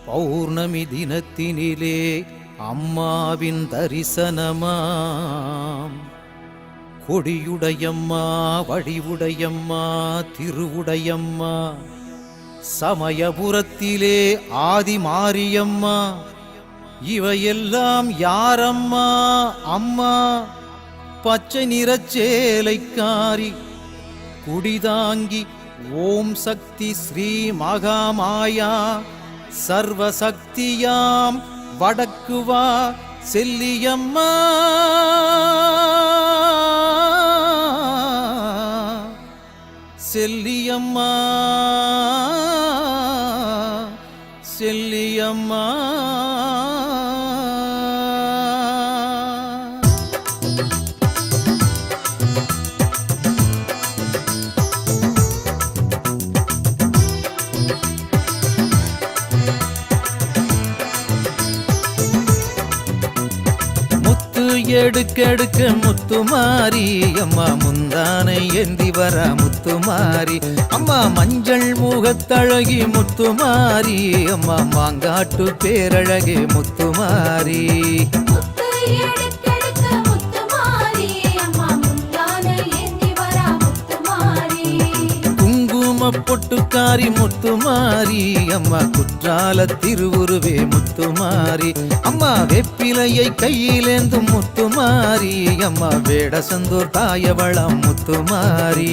பௌர்ணமி தினத்தினிலே அம்மாவின் தரிசனமாம். கொடியுடையம்மா, வடிவுடையம்மா, திருவுடையம்மா, சமயபுரத்திலே ஆதி மாரியம்மா. இவையெல்லாம் யாரம்மா? அம்மா பச்சை நிறச்சேலைக்காரி, குடிதாங்கி ஓம் சக்தி ஸ்ரீ மகாமாயா, சர்வசக்தியாம் வடக்குவா செல்லியம்மா. செல்லியம்மா, செல்லியம்மா. எடுக்கெடுக்க முத்துமாரி அம்மா, முந்தானை ஏந்தி வர முத்துமாரி அம்மா, மஞ்சள் முகத்தழகி முத்துமாரி அம்மா, மாங்காட்டு பேரழகே முத்துமாரி. பொட்டுக்காரி முத்துமாரி அம்மா, குற்றால திருவுருவே முத்துமாரி அம்மா, வெப்பிலையை கையிலேந்தும் முத்துமாரி அம்மா, வேடசந்தூர் தாயவளம் முத்துமாரி.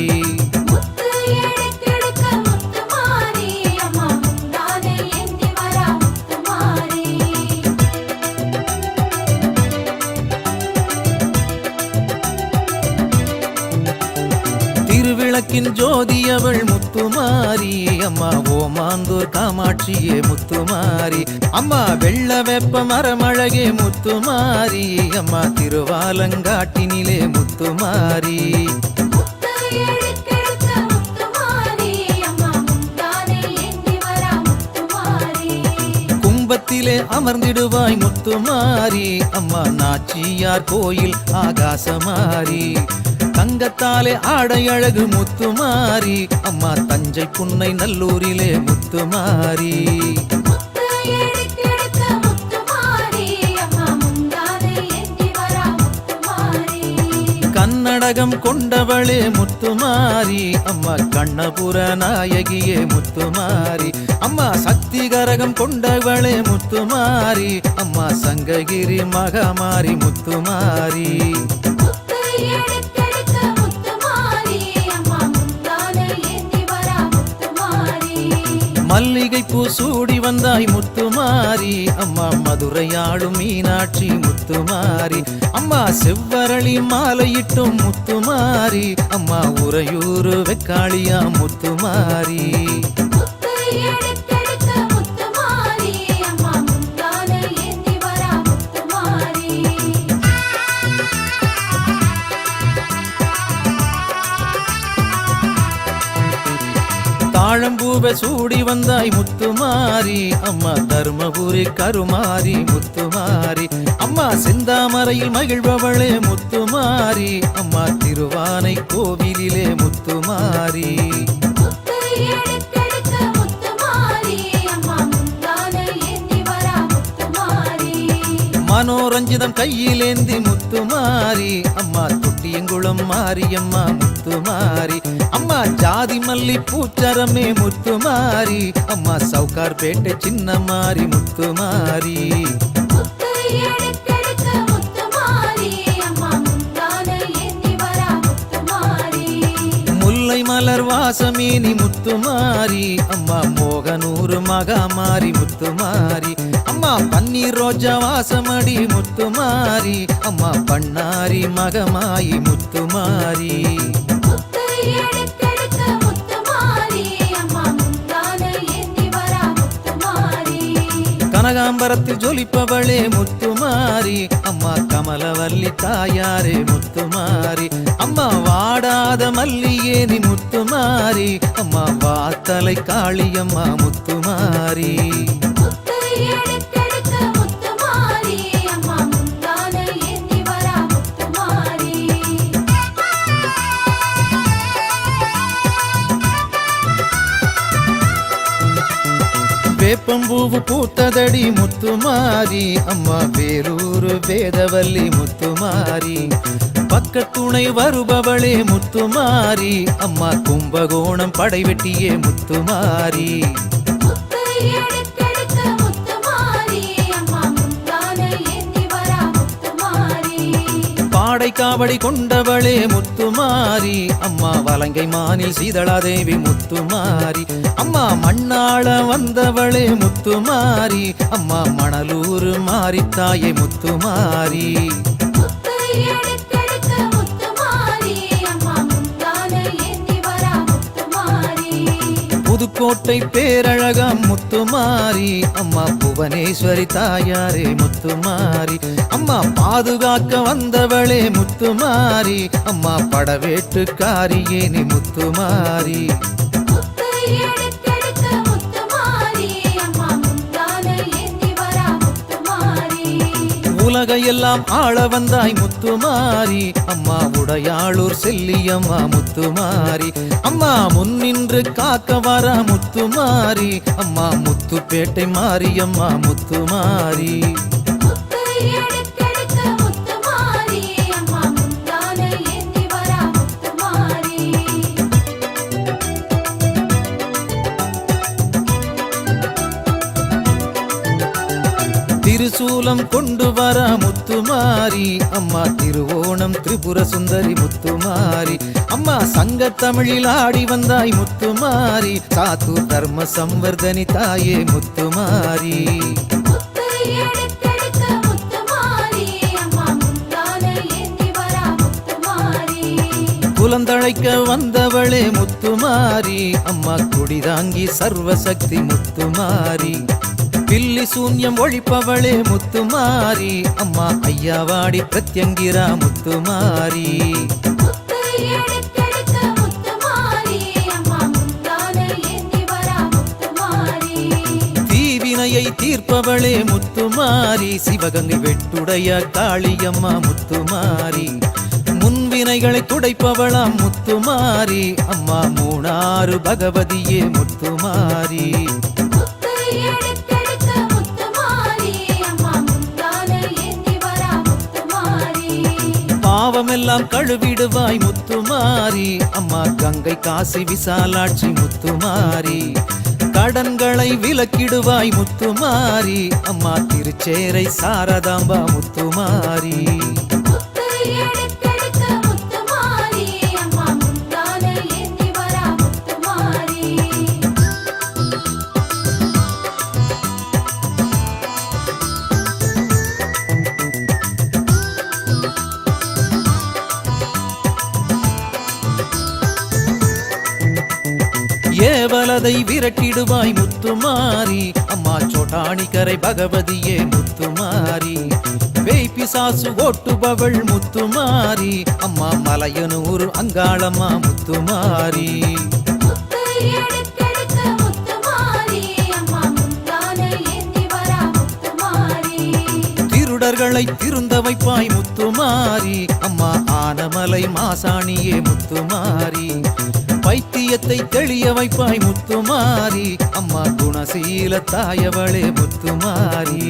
திருவிளக்கின் ஜோதியவள் முத்துமாரி அம்மா, ஓமாந்தூர் காமாட்சியே முத்துமாரி அம்மா, வெள்ள வெப்ப மரமழகே முத்துமாரி அம்மா, திருவாலங்காட்டினிலே முத்துமாரி. கும்பத்திலே அமர்ந்திடுவாய் முத்துமாரி அம்மா, நாச்சியார் கோயில் ஆகாசமாரி, தங்கத்தாலே ஆடை அழகு முத்துமாரி அம்மா, தஞ்சை புன்னை நல்லூரிலே முத்துமாரி. கன்னடகம் கொண்டவளே முத்துமாரி அம்மா, கண்ணபுர நாயகியே முத்துமாரி அம்மா, சக்தி கரகம் கொண்டவளே முத்துமாரி அம்மா, சங்ககிரி மகமாரி முத்துமாரி. மல்லிகை பூ சூடி வந்தாய் முத்துமாரி அம்மா, மதுரையாளும் மீனாட்சி முத்துமாரி அம்மா, செவ்வரளி மாலையிட்டும் முத்துமாரி அம்மா, உறையூரு வெக்காளியா முத்துமாரி. தாழம்பூவை சூடி வந்தாய் முத்துமாரி அம்மா, தர்மபுரி கருமாரி முத்துமாரி அம்மா, செந்தாமரையில் மகிழ்பவளே முத்துமாரி அம்மா, திருவானை கோவிலிலே முத்துமாரி. மனோரஞ்சிதம் கையிலேந்தி முத்துமாரி அம்மா, தொட்டியங்குளம் மாரியம்மா முத்துமாரி அம்மா, ஜாதி மல்லி பூச்சரமே முத்துமாரி அம்மா, சவுகார் பேட்டை சின்னமாரி முத்துமாரி. முல்லை மலர் வாசமேனி முத்துமாரி அம்மா, மோகனூர் மகாமாரி முத்துமாரி அம்மா, பன்னீர் ரோஜா வாசமடி முத்துமாரி அம்மா, பண்ணாரி மகமாயி முத்துமாரி. கனகாம்பரத்தில் ஜொலிப்பவளே முத்துமாரி அம்மா, கமலவல்லி தாயாரே முத்துமாரி அம்மா, வாடாத மல்லியேனி முத்துமாரி அம்மா, வாத்தலை காளியம்மா முத்துமாரி. வேப்பம்பூவு பூத்ததடி முத்துமாரி அம்மா வேலூரு வேதவல்லி முத்துமாரி பக்கத்துணை வருபவளே முத்துமாரி அம்மா கும்பகோணம் படைவெட்டியே முத்துமாரி பாடை காவடி கொண்டவளே முத்துமாரி அம்மா வலங்கை மானில் சீதளாதேவி முத்துமாரி அம்மா மண்ணாள வந்தவளே முத்துமாரி அம்மா மணலூர் மாரித்தாயே முத்துமாரி புதுக்கோட்டை பேரழகாம் முத்துமாரி அம்மா புவனேஸ்வரி தாயாரே முத்துமாரி அம்மா பாதுகாக்க வந்தவளே முத்துமாரி அம்மா படவேட்டுக்காரியே நீ முத்துமாரி உலகையெல்லாம் ஆள வந்தாய் முத்துமாரி அம்மா உடையாளூர் செல்லியம்மா முத்துமாரி அம்மா முன்னின்று காக்க வர முத்துமாரி அம்மா முத்துப்பேட்டை மாரியம்மா முத்துமாரி திருசூலம் கொண்டு வர முத்துமாரி அம்மா திருவோணம் திரிபுர சுந்தரி முத்துமாரி அம்மா சங்க தமிழில் ஆடி வந்தாய் முத்துமாரி சாத்தூர் தர்ம சம்வர்தனி தாயே முத்துமாரி குலந்தழைக்க வந்தவளே முத்துமாரி அம்மா குடிதாங்கி சர்வசக்தி முத்துமாரி பில்லி சூன்யம் ஒழிப்பவளே முத்துமாரி அம்மா ஐயாவாடி பிரத்யங்கிரா முத்துமாரி தீவினையை தீர்ப்பவளே முத்துமாரி சிவகங்கை வெட்டுடைய காளியம்மா முத்துமாரி முன்வினைகளை துடைப்பவளாம் முத்துமாரி அம்மா மூணாறு பகவதியே முத்துமாரி பாவமெல்லாம் கழுவிடுவாய் முத்துமாரி அம்மா கங்கை காசி விசாலாட்சி முத்துமாரி கடன்களை விலக்கிடுவாய் முத்துமாரி அம்மா திருச்சேரை சாரதாம்பா முத்துமாரி ஏவலதை விரட்டிடுவாய் முத்துமாரி அம்மா சோட்டாணிக்கரை பகவதியே முத்துமாரி பேய்பிசாசு ஓட்டுபவள் முத்துமாரி அம்மா மலையனூர் அங்காளம்மா முத்துமாரி திருடர்களை திருந்த வைப்பாய் முத்துமாரி அம்மா ஆனமலை மாசாணியே முத்துமாரி பைத்தியத்தை தெளிய வைப்பாய் முத்துமாரி அம்மா குணசீல தாயவளே முத்துமாரி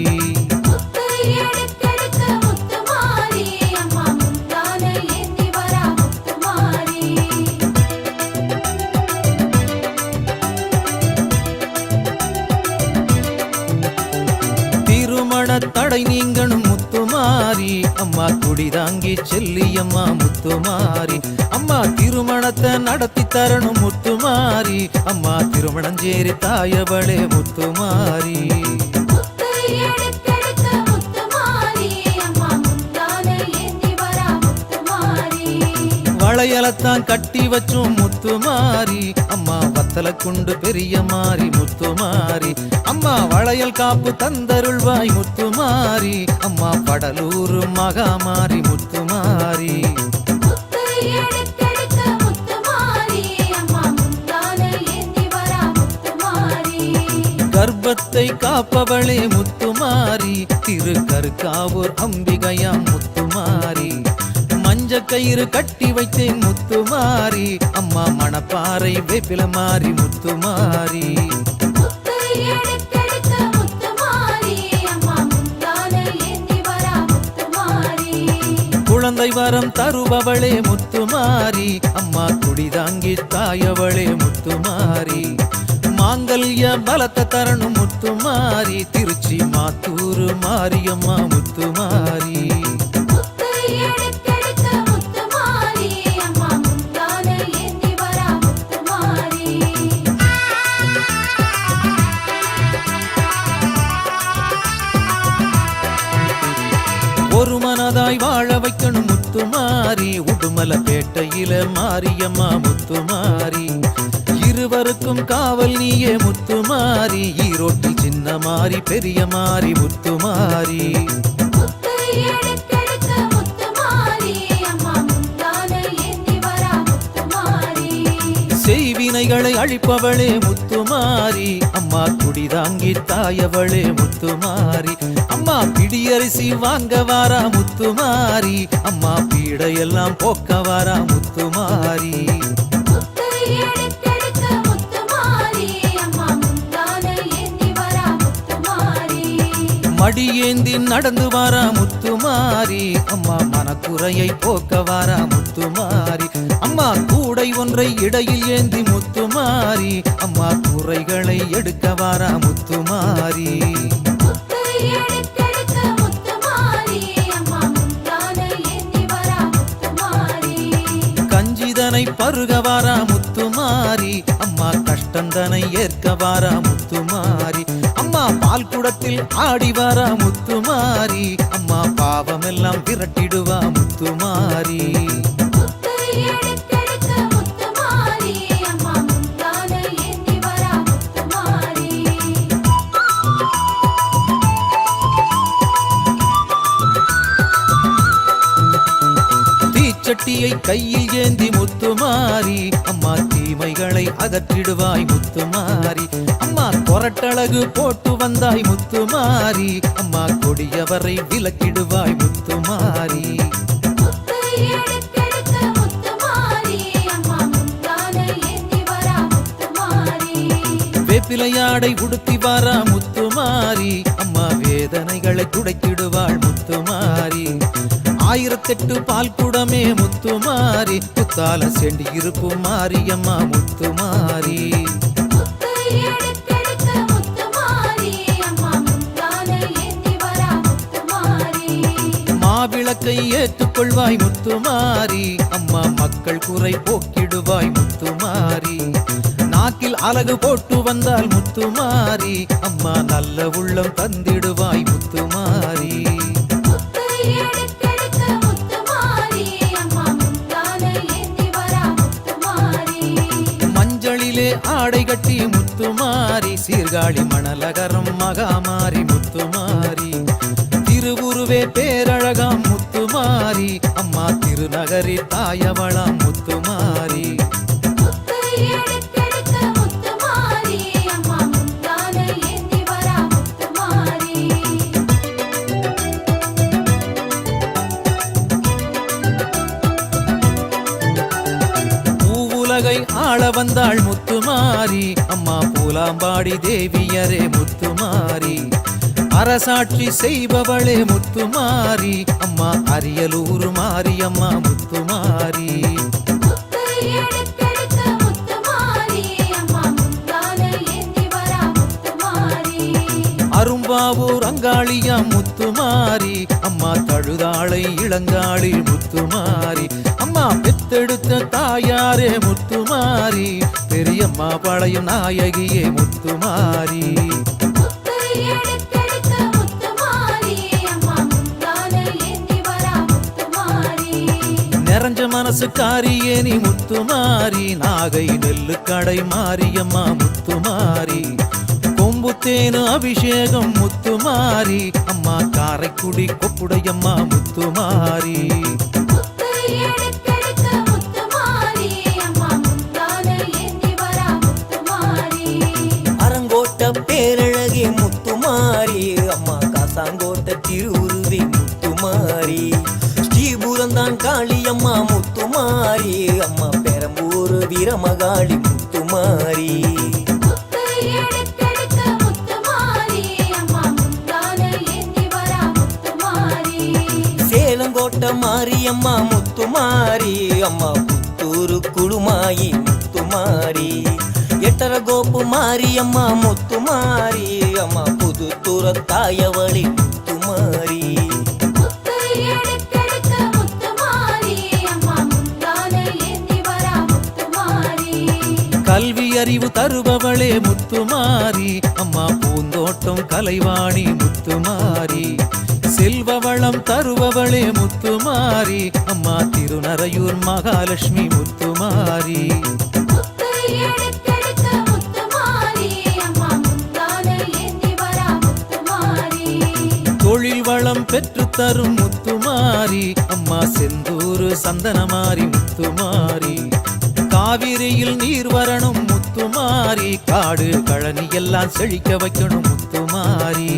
திருமண தடை நீங்கணும் முத்துமாரி அம்மா குடிதாங்கி செல்லியம்மா முத்துமாரி அம்மா திருமணத்தை நடத்தி தரணும் முத்துமாரி அம்மா திருமணஞ்சேரி தாயவளே முத்துமாரி வளையலத்தான் கட்டி வச்சோம் முத்துமாரி அம்மா வத்தல குண்டு பெரிய மாறி முத்துமாரி அம்மா வளையல் காப்பு தந்தருள்வாய் முத்துமாரி அம்மா படலூர் மகாமாரி முத்துமாரி கர்ப்பத்தை காப்பவளே முத்துமாரி திருக்கருக்காவூர் அம்பிகையா முத்துமாரி மஞ்ச கயிறு கட்டி வைத்தேன் முத்துமாரி அம்மா மணப்பாறை வேப்பில மாறி முத்துமாரி குழந்தை வரம் தருபவளே முத்துமாரி அம்மா குடிதாங்கி தாயவளே முத்துமாரி மாங்கல்ய பலத்த தரணும் முத்துமாரி திருச்சி மாத்தூர் மாரியம்மா முத்துமாரி ஒரு மனதாய் வாழ வைக்கணும் முத்துமாரி உடுமல பேட்டையில மாரியம்மா முத்துமாரி இருவருக்கும் காவல் நீயே முத்துமாரி ஈரோட்டில் சின்ன மாறி பெரிய மாறி முத்துமாரி செய்வினைகளை அழிப்பவளே முத்துமாரி அம்மா குடிதாங்கி தாயவளே முத்துமாரி அம்மா பிடியரிசி வாங்க வாரா முத்துமாரி அம்மா பீடையெல்லாம் போக்க வாரா முத்துமாரி மடியேந்தி நடந்து வாரா முத்துமாரி அம்மா மனக்குறையை போக்க வாரா முத்துமாரி அம்மா கூடை ஒன்றை இடையில் ஏந்தி முத்துமாரி அம்மா குறைகளை எடுக்க வாரா முத்துமாரி கஞ்சிதனை பருக வாரா முத்துமாரி அம்மா கஷ்டந்தனை ஏற்க வாரா முத்துமாரி அம்மா பால் குடத்தில் ஆடி வாரா முத்துமாரி அம்மா பாவமெல்லாம் விரட்டிடுவா முத்துமாரி சட்டியை கையில் ஏந்தி முத்துமாரி அம்மா தீமைகளை அகற்றிடுவாய் முத்துமாரி அம்மா கொரட்டழகு போட்டு வந்தாய் முத்துமாரி அம்மா கொடியவரை விலக்கிடுவாய் முத்துமாரி வேப்பிலையாடை உடுத்தி வாரா முத்துமாரி அம்மா வேதனைகளை துடைத்திடுவாள் முத்துமாரி 1008 பால் குடமே முத்துமாரி புத்தால செண்டி இருப்பும் மாரியம்மா முத்துமாரி மாவிளக்கை ஏற்றுக்கொள்வாய் முத்துமாரி அம்மா மக்கள் குறை போக்கிடுவாய் முத்துமாரி நாக்கில் அழகு போட்டு வந்தால் முத்துமாரி அம்மா நல்ல உள்ளம் தந்திடுவாய் முத்துமாரி மஞ்சளிலே ஆடை கட்டி முத்துமாரி சீர்காழி மணலகரம் மகாமாரி முத்துமாரி திருவுருவே பேரழகாம் முத்துமாரி அம்மா திருநகரி தாயவளாம் முத்துமாரி பூவுலகை ஆள வந்தாள் முத்துமாரி அம்மா பூலாம்பாடி தேவியரே முத்துமாரி அரசாட்சி செய்பவளே முத்துமாரி அம்மா அரியலூர் மாரியம்மா முத்துமாரி அரும்பாவூர் அங்காளியா முத்துமாரி அம்மா தழுதாளை இளங்காளி முத்துமாரி அம்மா பெத்தெடுத்த தாயாரே முத்துமாரி பெரியம்மா பழையும் நாயகியே முத்துமாரி நிறைஞ்ச மனசுக்காரியே நீ முத்துமாரி நாகை நெல்லு கடை மாரியம்மா முத்துமாரி கொம்புத்தேனு அபிஷேகம் முத்துமாரி அம்மா காரைக்குடி கொப்புடையம்மா முத்துமாரி அரங்கோட்ட பேரழகே முத்துமாரி அம்மா காசாங்கோட்ட திருவுருவே முத்துமாரி ஸ்ரீபுரந்தான் காளியம்மா முத்துமாரி அம்மா பெரம்பூர் வீரமகாளி முத்துமாரி சேலங்கோட்ட மாரியம்மா முத்துமாரி அம்மா புத்தூரு குழுமாயி முத்துமாரி எட்டர கோப்பு மாரியம்மா முத்துமாரி அம்மா புதுத்துற தாயவளி முத்துமாரி கல்வி அறிவு தருபவளே முத்துமாரி அம்மா பூந்தோட்டம் கலைவாணி முத்துமாரி செல்வ வளம் தருபவளே முத்துமாரி அம்மா திருநறையூர் மகாலட்சுமி முத்துமாரி தொழில் வளம் பெற்று தரும் முத்துமாரி அம்மா செந்தூரு சந்தனமாரி முத்துமாரி காவிரியில் நீர் வரணும் முத்துமாரி காடு கழனி எல்லாம் செழிக்க வைக்கணும் முத்துமாரி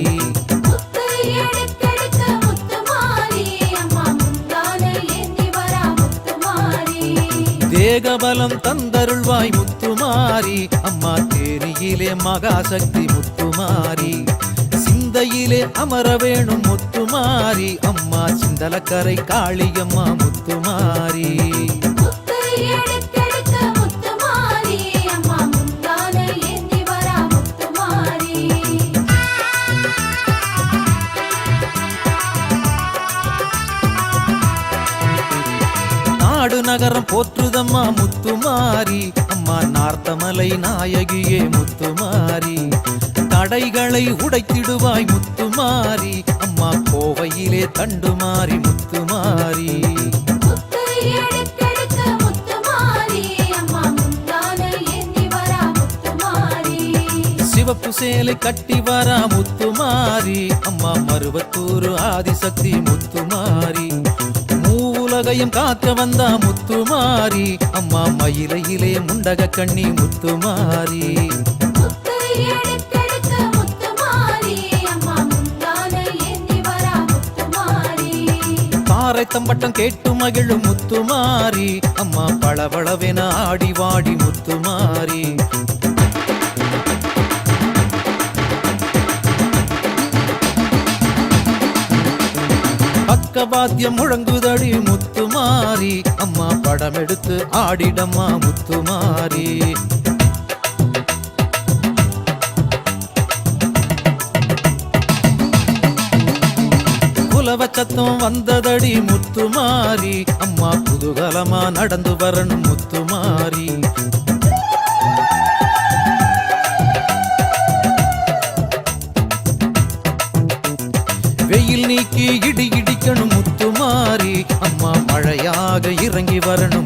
தேகபலம் தந்தருள்வாய் முத்துமாரி அம்மா தேனியிலே மகாசக்தி முத்துமாரி சிந்தையிலே அமர வேணும் முத்துமாரி அம்மா சிந்தலக்கரை காளியம்மா முத்துமாரி நாடு நகரம் போற்றுதம்மா முத்துமாரி அம்மா நார்த்தமலை நாயகியே முத்துமாரி தடைகளை உடைத்திடுவாய் முத்துமாரி அம்மா கோவையிலே தண்டுமாரி முத்துமாரி சிவப்பு சேலை கட்டி வரா முத்துமாரி அம்மா மருவத்தூர் ஆதிசக்தி முத்துமாரி உலகையும் காக்க வந்தா முத்துமாரி அம்மா மயிலையிலே முண்டக கண்ணி முத்துமாரி பாறை தம்பட்டம் கேட்டு மகிழும் முத்துமாரி அம்மா பளபளவென ஆடி வாடி முத்துமாரி பக்கவாத்தியம் முழங்குதடி முத்துமாரி அம்மா படம் எடுத்து ஆடிடம்மா முத்துமாரி குலவ சத்தம் வந்ததடி முத்துமாரி அம்மா குதூகலமா நடந்து வரணும் முத்துமாரி வெயில் நீக்கி இடி இடிக்கணும் முத்துமாரி அம்மா மழையாக இறங்கி வரணும்